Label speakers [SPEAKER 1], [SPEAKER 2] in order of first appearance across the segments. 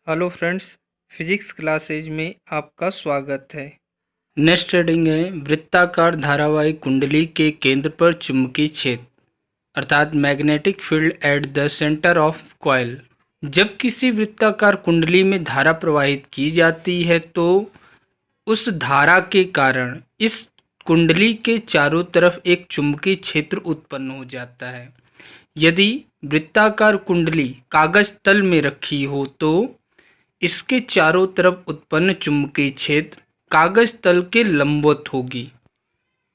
[SPEAKER 1] Hello friends, physics classes में आपका स्वागत है।
[SPEAKER 2] नेक्स्ट रीडिंग है वृत्ताकार धारावाहिक कुंडली के केंद्र पर चुंबकीय क्षेत्र अर्थात magnetic field at the centre of coil. जब किसी वृत्ताकार कुंडली में धारा प्रवाहित की जाती है तो उस धारा के कारण इस कुंडली के चारों तरफ एक चुंबकीय क्षेत्र उत्पन्न हो जाता है। यदि वृत्ताकार कुंडली कागज तल में रखी हो तो इसके चारों तरफ उत्पन्न चुंबकीय क्षेत्र कागज तल के लंबवत होगी।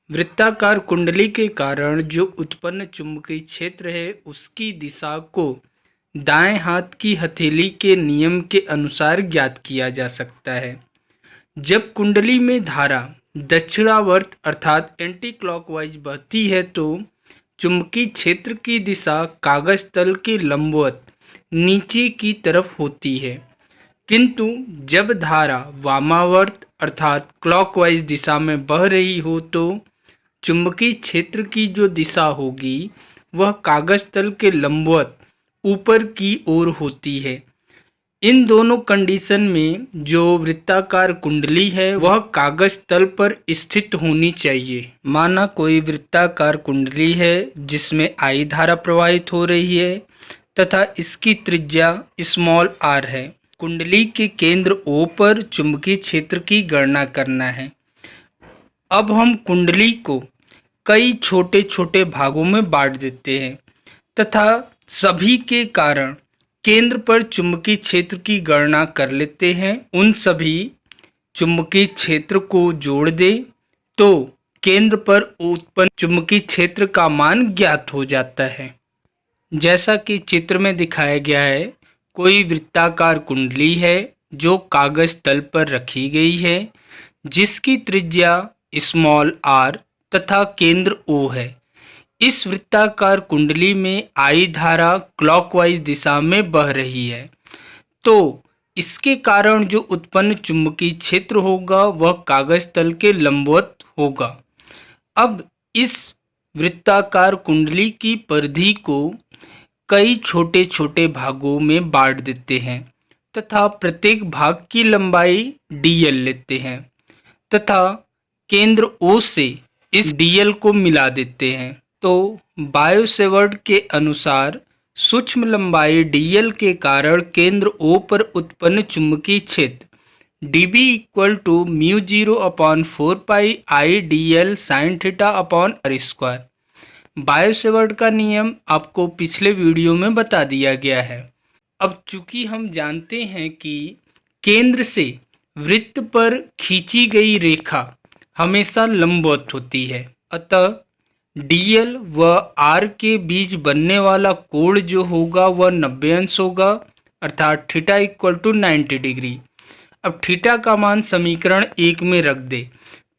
[SPEAKER 2] वृत्ताकार कुंडली के कारण जो उत्पन्न चुंबकीय क्षेत्र है उसकी दिशा को दाएं हाथ की हथेली के नियम के अनुसार ज्ञात किया जा सकता है। जब कुंडली में धारा दक्षिणावर्त अर्थात एंटी क्लॉकवाइज बहती है तो चुंबकीय क्षेत्र की दिशा कागज तल के लंबवत नीचे की तरफ होती है, किंतु जब धारा वामावर्त अर्थात क्लॉकवाइज दिशा में बह रही हो तो चुंबकीय क्षेत्र की जो दिशा होगी वह कागज तल के लंबवत ऊपर की ओर होती है। इन दोनों कंडीशन में जो वृत्ताकार कुंडली है वह कागज तल पर स्थित होनी चाहिए। माना कोई वृत्ताकार कुंडली है जिसमें I धारा प्रवाहित हो रही है तथा इसकी त्रिज्या स्मॉल r है। कुंडली के केंद्र O पर चुंबकीय क्षेत्र की गणना करना है। अब हम कुंडली को कई छोटे छोटे भागों में बांट देते हैं तथा सभी के कारण केंद्र पर चुंबकीय क्षेत्र की गणना कर लेते हैं। उन सभी चुंबकीय क्षेत्र को जोड़ दें तो केंद्र पर उत्पन्न चुंबकीय क्षेत्र का मान ज्ञात हो जाता है। जैसा कि चित्र में दिखाया गया है, कोई वृत्ताकार कुंडली है जो कागज तल पर रखी गई है जिसकी त्रिज्या स्मॉल r तथा केंद्र O है। इस वृत्ताकार कुंडली में I धारा क्लॉकवाइज दिशा में बह रही है तो इसके कारण जो उत्पन्न चुंबकीय क्षेत्र होगा वह कागज तल के लंबवत होगा। अब इस वृत्ताकार कुंडली की परिधि को कई छोटे छोटे भागों में बांट देते हैं तथा प्रत्येक भाग की लंबाई dl लेते हैं तथा केंद्र O से इस dl को मिला देते हैं। तो बायो-सेवर्ट के अनुसार सूक्ष्म लंबाई dl के कारण केंद्र O पर उत्पन्न चुंबकीय क्षेत्र dB equal to μ0 upon 4 pi I dl sine theta upon r square. Biot Savart का नियम आपको पिछले वीडियो में बता दिया गया है। अब चूंकि हम जानते हैं कि केंद्र से वृत्त पर खींची गई रेखा हमेशा लंबवत होती है, अतः dl व r के बीच बनने वाला कोण जो होगा वह 90 अंश होगा अर्थात थीटा इक्वल टू 90 डिग्री। अब थीटा का मान समीकरण 1 में रख दे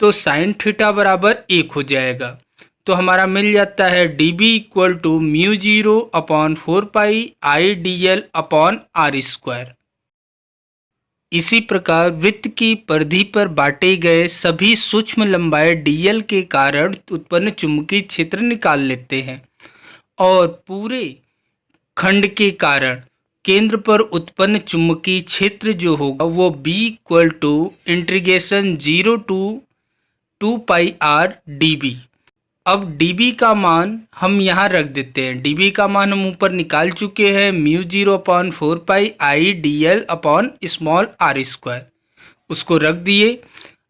[SPEAKER 2] तो साइन थीटा बराबर 1 हो जाएगा। तो हमारा मिल जाता है dB equal to μ0 upon 4 pi I dl upon r square. इसी प्रकार वृत्त की परिधि पर बांटे गए सभी सूक्ष्म लंबाई dl के कारण उत्पन्न चुंबकीय क्षेत्र निकाल लेते हैं और पूरे खंड के कारण केंद्र पर उत्पन्न चुंबकीय क्षेत्र जो होगा वो B equal to integration 0 to 2 pi r dB। अब dB का मान हम यहाँ रख देते हैं। dB का मान हम ऊपर निकाल चुके हैं μ0 upon 4 pi I dl upon small r square, उसको रख दिए।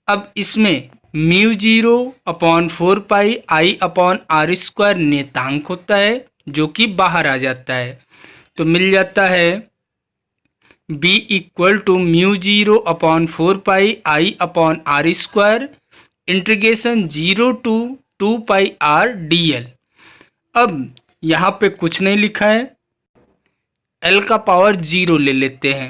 [SPEAKER 2] अब इसमें μ0 upon 4 pi I upon r square नियतांक होता है जो कि बाहर आ जाता है, तो मिल जाता है B equal to μ0 upon 4 pi I upon r square integration 0 to 2 pi r dl। अब यहाँ पे कुछ नहीं लिखा है, l का पावर 0 ले लेते हैं।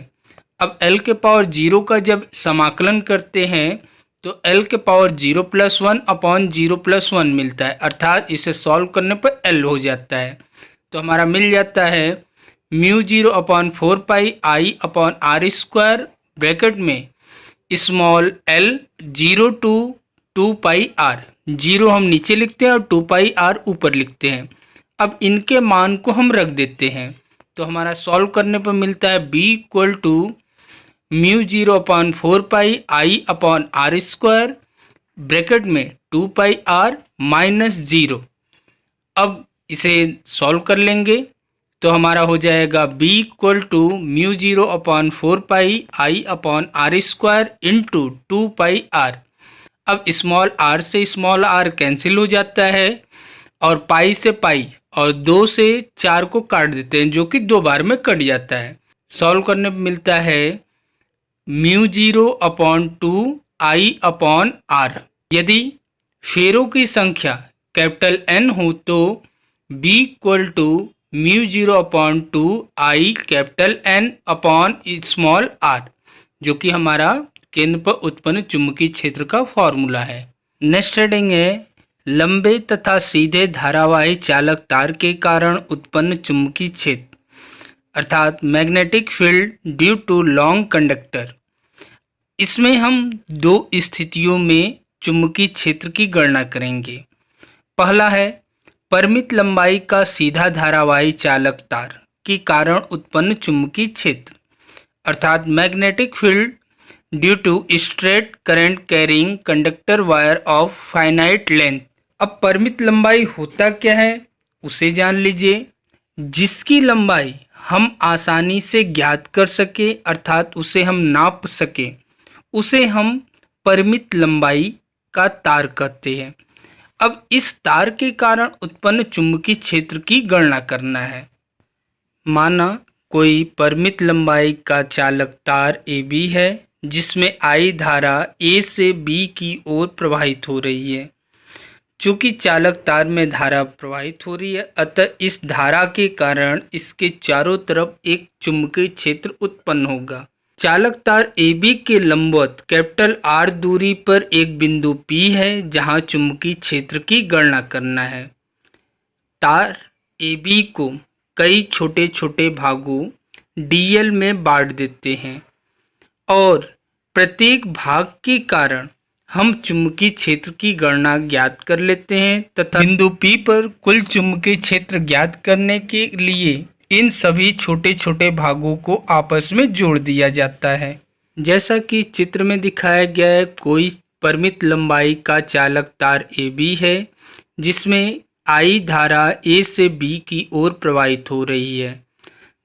[SPEAKER 2] अब l के पावर 0 का जब समाकलन करते हैं तो l के पावर 0 प्लस 1 अपॉन 0 प्लस 1 मिलता है अर्थात इसे सॉल्व करने पर l हो जाता है। तो हमारा मिल जाता है μ0 upon 4 pi I upon r square bracket में small l 0 to 2 pi r, 0 हम नीचे लिखते हैं और 2 पाई r ऊपर लिखते हैं। अब इनके मान को हम रख देते हैं तो हमारा सॉल्व करने पर मिलता है B equal to mu 0 upon 4 pi I upon are square bracket में 2 पाई आर माइनस 0। अब इसे सॉल्व कर लेंगे तो हमारा हो जाएगा b equal to mu 0 upon 4 pi I upon are square into 2 pi r. अब स्मॉल r से स्मॉल r कैंसिल हो जाता है और पाई से पाई और 2 से 4 को काट देते हैं, जो कि 2 बार में कट जाता है। सॉल्व करने पर मिलता है mu 0 upon 2 I upon r. यदि फेरों की संख्या कैपिटल N हो तो b equal to mu 0 upon 2 I capital N upon small r, जो कि हमारा केंद्र पर उत्पन्न चुंबकीय क्षेत्र का फॉर्मूला है। नेक्स्ट हेडिंग है लंबे तथा सीधे धारावाही चालक तार के कारण उत्पन्न चुंबकीय क्षेत्र अर्थात magnetic field due to long conductor. इसमें हम दो स्थितियों में चुंबकीय क्षेत्र की गणना करेंगे। पहला है परिमित लंबाई का सीधा धारावाही चालक तार के कारण उत्पन्न चुंबकीय क्षेत्र अर्थात magnetic field due to straight current carrying conductor wire of finite length. अब परिमित लंबाई होता क्या है उसे जान लीजिए। जिसकी लंबाई हम आसानी से ज्ञात कर सके अर्थात उसे हम नाप सके उसे हम परिमित लंबाई का तार कहते हैं। अब इस तार के कारण उत्पन्न चुंबकीय क्षेत्र की गणना करना है। माना कोई परिमित लंबाई का चालक तार AB है जिसमें I धारा A से B की ओर प्रवाहित हो रही है। चूंकि चालक तार में धारा प्रवाहित हो रही है अतः इस धारा के कारण इसके चारों तरफ एक चुंबकीय क्षेत्र उत्पन्न होगा। चालक तार AB के लंबवत कैपिटल R दूरी पर एक बिंदु P है जहां चुंबकीय क्षेत्र की गणना करना है। तार AB को कई छोटे छोटे भागों dl में बांट देते हैं और प्रत्येक भाग के कारण हम चुंबकीय क्षेत्र की गणना ज्ञात कर लेते हैं तथा बिंदु P पर कुल चुंबकीय क्षेत्र ज्ञात करने के लिए इन सभी छोटे छोटे भागों को आपस में जोड़ दिया जाता है। जैसा कि चित्र में दिखाया गया है, कोई परिमित लंबाई का चालक तार AB है जिसमें I धारा A से B की ओर प्रवाहित हो रही है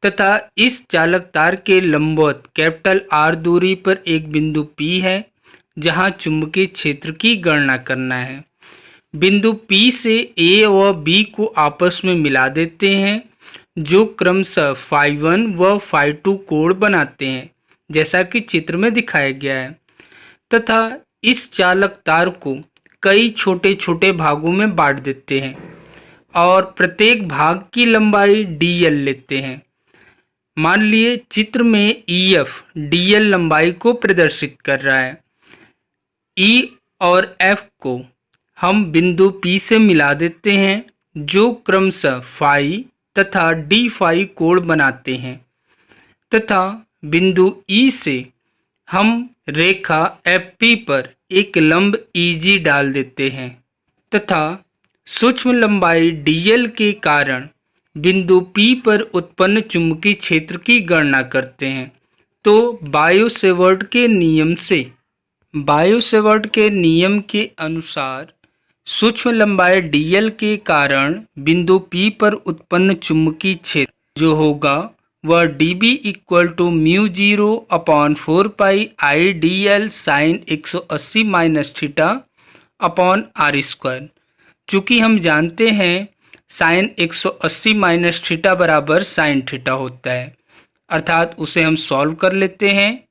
[SPEAKER 2] तथा इस चालक तार के लंबवत कैपिटल R दूरी पर एक बिंदु P है जहां चुंबकीय क्षेत्र की गणना करना है। बिंदु P से A व B को आपस में मिला देते हैं जो क्रमशः φ1 व φ2 कोण बनाते हैं जैसा कि चित्र में दिखाया गया है तथा इस चालक तार को कई छोटे छोटे भागों में बांट देते हैं और प्रत्येक भाग की लंबाई dl लेते हैं। मान लिए चित्र में EF dl लंबाई को प्रदर्शित कर रहा है। E और F को हम बिंदु P से मिला देते हैं जो क्रमशः φ तथा d फाई कोण बनाते हैं तथा बिंदु E से हम रेखा FP पर एक लंब EG डाल देते हैं तथा सूक्ष्म लंबाई dl के कारण बिंदु P पर उत्पन्न चुंबकीय क्षेत्र की गणना करते हैं। तो बायो-सेवर्ट के नियम के अनुसार सूक्ष्म लंबाई dl के कारण बिंदु P पर उत्पन्न चुंबकीय क्षेत्र जो होगा वह dB equal to mu 0 upon 4 pi I dl sine 180 minus theta upon are square. चूँकि हम जानते हैं साइन 180 माइनस थीटा बराबर साइन थीटा होता है अर्थात उसे हम सॉल्व कर लेते हैं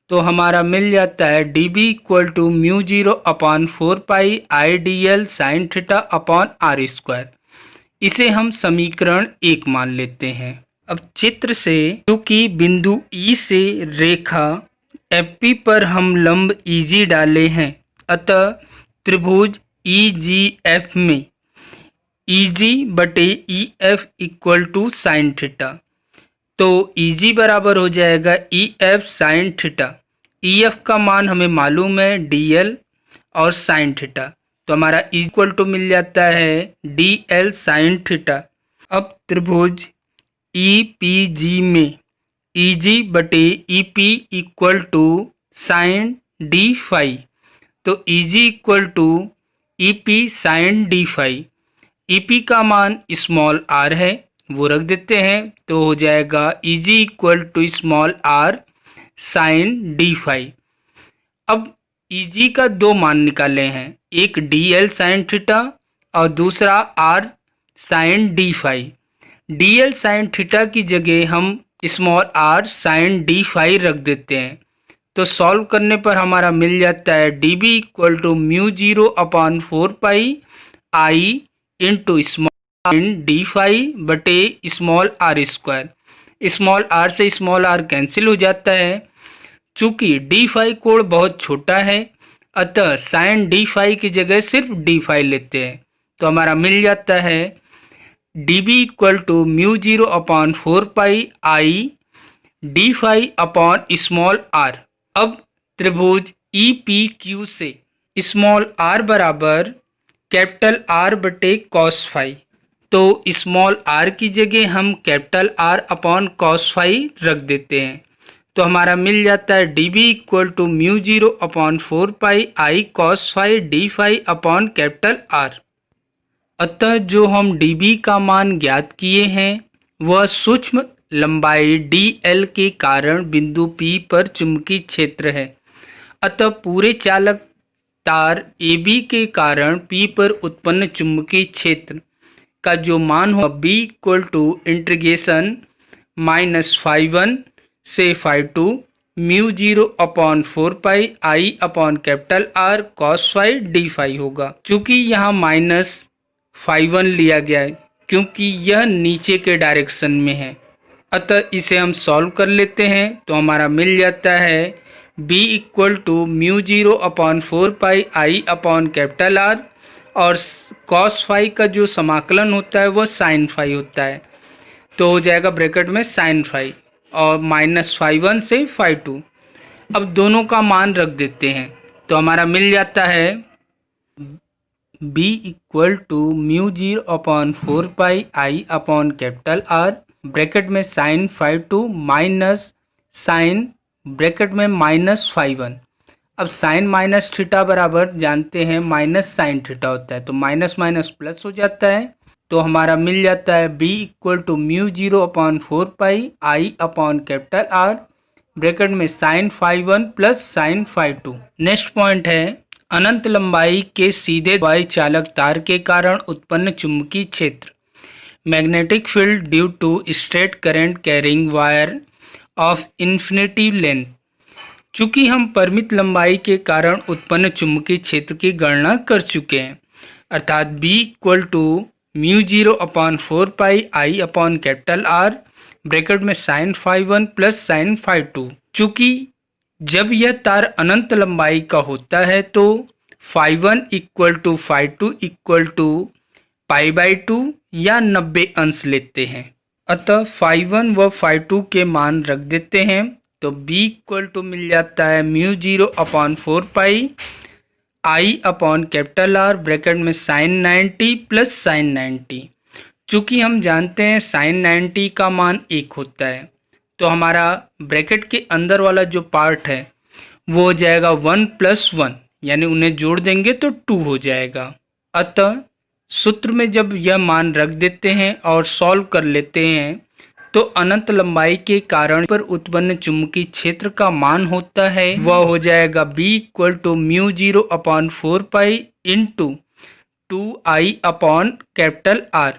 [SPEAKER 2] तो हमारा मिल जाता है dB equal to mu 0 upon 4 pi I dl sine theta upon are square. इसे हम समीकरण 1 मान लेते हैं। अब चित्र से क्योंकि बिंदु E से रेखा FP पर हम लंब EG डाले हैं अतः त्रिभुज EGF में EG बटे EF equal to sine theta. तो EG बराबर हो जाएगा EF साइन थीटा। EF का मान हमें मालूम है DL और साइन थीटा तो हमारा इक्वल टू मिल जाता है DL साइन थीटा। अब त्रिभुज EPG में EG बटे EP equal to sine d phi. तो EG equal to EP sine d phi. EP का मान स्मॉल r है, वो रख देते हैं, तो हो जाएगा EG equal to small r sine d phi. अब EG का दो मान निकाले हैं, एक DL साइन थीटा और दूसरा R sine d phi. DL sine theta की जगह हम small r sine d phi रख देते हैं, तो सॉल्व करने पर हमारा मिल जाता है DB equal to mu 0 upon 4 pi I into small sine d phi बटे small r square. Small r से स्मॉल r कैंसिल हो जाता है। चूंकि डी फाई कोण बहुत छोटा है, अतः साइन डी फाई की जगह सिर्फ डी फाई लेते हैं, तो हमारा मिल जाता है DB equal to mu 0 upon 4 pi I d phi upon small r। अब त्रिभुज EPQ से स्मॉल r बराबर कैपिटल R बटे कॉस फाई, तो स्मॉल r की जगह हम capital R upon cos phi रख देते हैं, तो हमारा मिल जाता है DB equal to mu 0 upon 4 pi I cos phi d phi upon capital R। अतः जो हम DB का मान ज्ञात किए हैं वह सूक्ष्म लंबाई DL के कारण बिंदु P पर चुंबकीय क्षेत्र है। अतः पूरे चालक तार AB के कारण P पर उत्पन्न चुंबकीय क्षेत्र का जो मान हो B equal to integration minus phi 1 से phi 2 mu 0 upon 4 pi I upon capital R cos phi d phi होगा। चूँकि यहाँ माइनस फाई 1 लिया गया है क्योंकि यह नीचे के डायरेक्शन में है, अतः इसे हम सॉल्व कर लेते हैं, तो हमारा मिल जाता है B equal to mu 0 upon 4 pi I upon capital R, और कॉस फाई का जो समाकलन होता है वह साइन फाई होता है, तो हो जाएगा ब्रैकेट में साइन फाई और माइनस फाई 1 से फाई 2। अब दोनों का मान रख देते हैं, तो हमारा मिल जाता है B equal to mu 0 upon 4 pi I upon capital R bracket में sine phi 2 minus sine bracket में माइनस फाई 1। अब साइन माइनस थीटा बराबर जानते हैं माइनस साइन थीटा होता है, तो माइनस माइनस प्लस हो जाता है, तो हमारा मिल जाता है B equal to mu 0 upon 4 pi I upon capital R bracket में sine phi 1 plus sine phi 2। Next point है अनंत लंबाई के सीधे वाई चालक तार के कारण उत्पन्न चुंबकीय क्षेत्र magnetic field due to straight current carrying wire of infinity length. चूँकि हम परिमित लंबाई के कारण उत्पन्न चुंबकीय क्षेत्र की गणना कर चुके हैं, अर्थात B equal to mu 0 upon 4 pi I upon capital R bracket में sine phi 1 plus sine phi 2। चूँकि जब यह तार अनंत लंबाई का होता है तो phi 1 equal to phi 2 equal to pi by 2 या 90 अंश लेते हैं, अतः फाई 1 व फाई 2 के मान रख देते हैं, तो B इक्वल टू मिल जाता है mu 0 upon 4 pi I upon capital R bracket में साइन 90 प्लस साइन 90। चूँकि हम जानते हैं साइन 90 का मान 1 होता है, तो हमारा ब्रैकेट के अंदर वाला जो पार्ट है वो हो जाएगा 1 प्लस 1, यानी उन्हें जोड़ देंगे तो 2 हो जाएगा। अतः सूत्र में जब यह मान रख देते हैं और सॉल्व कर लेते हैं तो अनंत लंबाई के कारण पर उत्पन्न चुंबकीय क्षेत्र का मान होता है वह हो जाएगा B equal to mu 0 upon 4 pi into 2I upon capital R।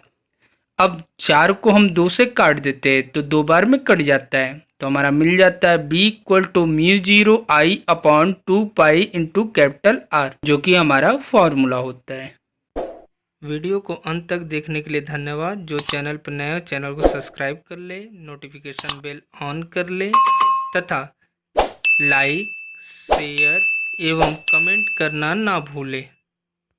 [SPEAKER 2] अब 4 को हम 2 से काट देते हैं तो 2 बार में कट जाता है, तो हमारा मिल जाता है B equal to mu 0 I upon 2 pi into capital R, जो कि हमारा फॉर्मूला होता है।
[SPEAKER 1] वीडियो को अंत तक देखने के लिए धन्यवाद। जो चैनल पर नया हो चैनल को सब्सक्राइब कर ले, नोटिफिकेशन बेल ऑन कर ले तथा लाइक, शेयर एवं कमेंट करना ना भूले।